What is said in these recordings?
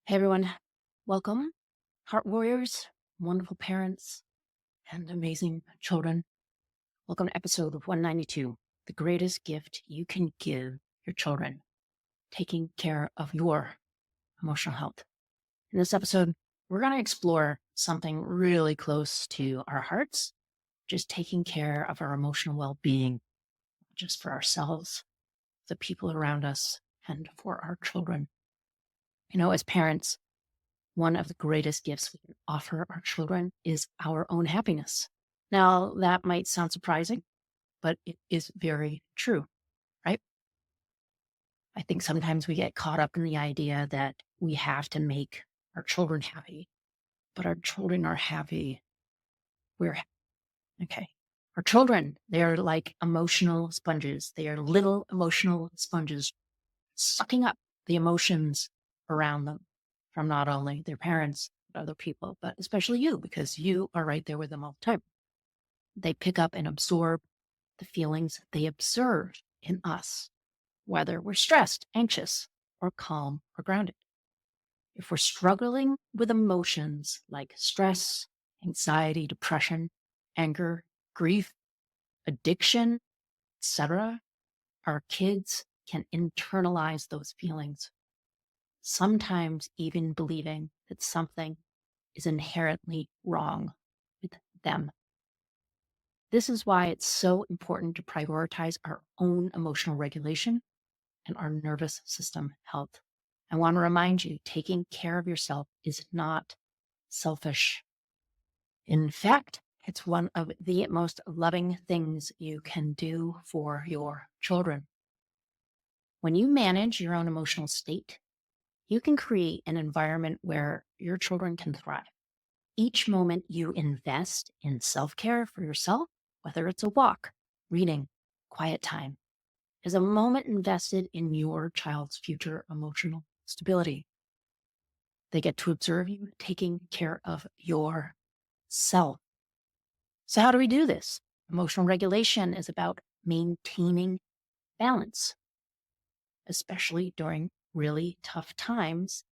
Hey everyone, welcome, Heart Warriors, wonderful parents, and amazing children. Welcome to episode 192, the greatest gift you can give your children, taking care of your emotional health. In this episode, we're going to explore something really close to our hearts, just taking care of our emotional well-being, just for ourselves, the people around us, and for our children. As parents, one of the greatest gifts we can offer our children is our own happiness. Now, that might sound surprising, but it is very true, right? I think sometimes we get caught up in the idea that we have to make our children happy, but our children are happy. We're happy. Okay. Our children, they're like emotional sponges. They are little emotional sponges sucking up the emotions around them from not only their parents, but other people, but especially you, because you are right there with them all the time. They pick up and absorb the feelings they observe in us, whether we're stressed, anxious, or calm or grounded. If we're struggling with emotions like stress, anxiety, depression, anger, grief, addiction, etc., our kids can internalize those feelings, sometimes even believing that something is inherently wrong with them. This is why it's so important to prioritize our own emotional regulation and our nervous system health. I want to remind you, taking care of yourself is not selfish. In fact, it's one of the most loving things you can do for your children. When you manage your own emotional state, you can create an environment where your children can thrive. Each moment you invest in self-care for yourself, whether it's a walk, reading, quiet time, is a moment invested in your child's future emotional stability. They get to observe you taking care of yourself. So how do we do this? Emotional regulation is about maintaining balance, especially during really tough times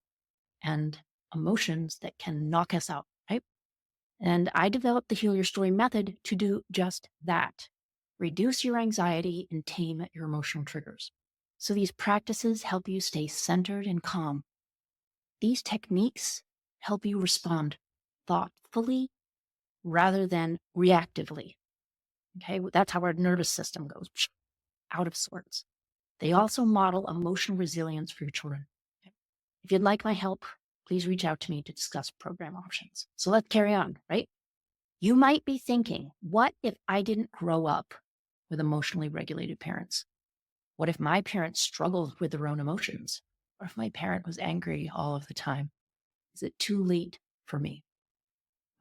and emotions that can knock us out, right? And I developed the Heal Your Story method to do just that. Reduce your anxiety and tame your emotional triggers. So these practices help you stay centered and calm. These techniques help you respond thoughtfully rather than reactively. Okay, that's how our nervous system goes out of sorts. They also model emotional resilience for your children. Okay? If you'd like my help, please reach out to me to discuss program options. So let's carry on, right? You might be thinking, what if I didn't grow up with emotionally regulated parents? What if my parents struggled with their own emotions? Or if my parent was angry all of the time? Is it too late for me?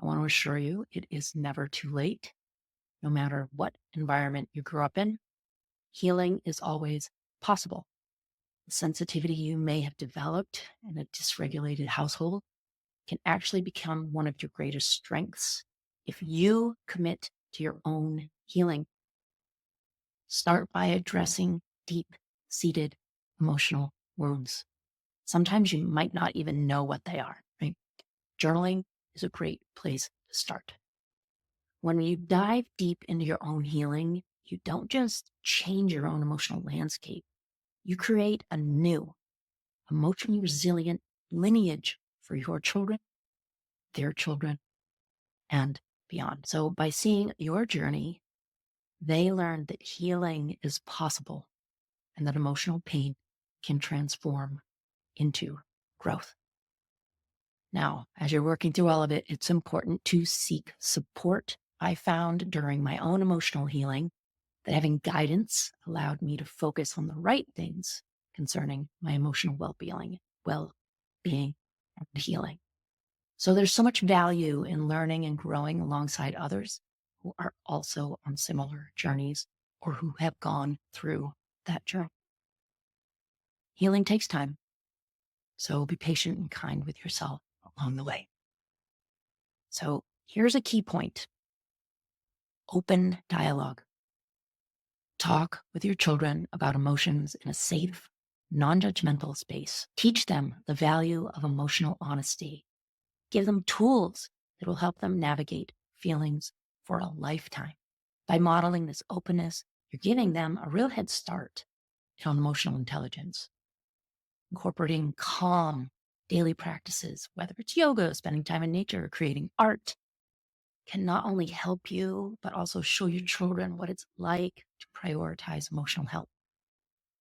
I want to assure you, it is never too late. No matter what environment you grew up in, healing is always possible. The sensitivity you may have developed in a dysregulated household can actually become one of your greatest strengths if you commit to your own healing. Start by addressing deep-seated emotional wounds. Sometimes you might not even know what they are, right? Journaling is a great place to start. When you dive deep into your own healing, you don't just change your own emotional landscape. You create a new, emotionally resilient lineage for your children, their children, and beyond. So by seeing your journey, they learn that healing is possible and that emotional pain can transform into growth. Now, as you're working through all of it, it's important to seek support. I found during my own emotional healing that having guidance allowed me to focus on the right things concerning my emotional well-being, and healing. So there's so much value in learning and growing alongside others who are also on similar journeys or who have gone through that journey. Healing takes time, so be patient and kind with yourself along the way. So here's a key point: open dialogue. Talk with your children about emotions in a safe, non-judgmental space. Teach them the value of emotional honesty. Give them tools that will help them navigate feelings for a lifetime. By modeling this openness, you're giving them a real head start on emotional intelligence. Incorporating calm daily practices, whether it's yoga, spending time in nature, or creating art, can not only help you, but also show your children what it's like to prioritize emotional health.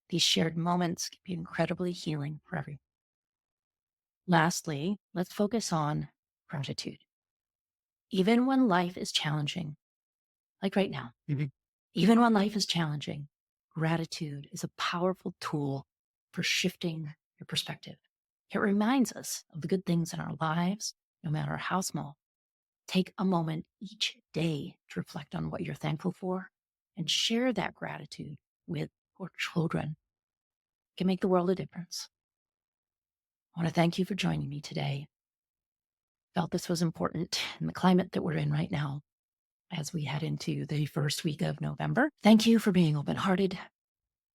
These shared moments can be incredibly healing for everyone. Lastly, let's focus on gratitude. Even when life is challenging, like right now, even when life is challenging, gratitude is a powerful tool for shifting your perspective. It reminds us of the good things in our lives, no matter how small. Take a moment each day to reflect on what you're thankful for and share that gratitude with your children. It can make the world a difference. I want to thank you for joining me today. Felt this was important in the climate that we're in right now as we head into the first week of November. Thank you for being open-hearted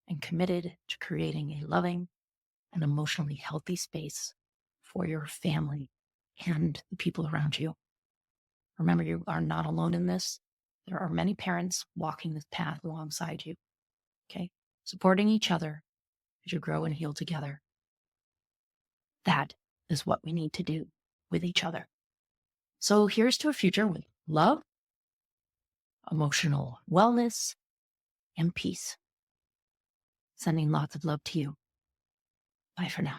and committed to creating a loving and emotionally healthy space for your family and the people around you. Remember, you are not alone in this. There are many parents walking this path alongside you, okay? Supporting each other as you grow and heal together. That is what we need to do with each other. So here's to a future with love, emotional wellness, and peace. Sending lots of love to you. Bye for now.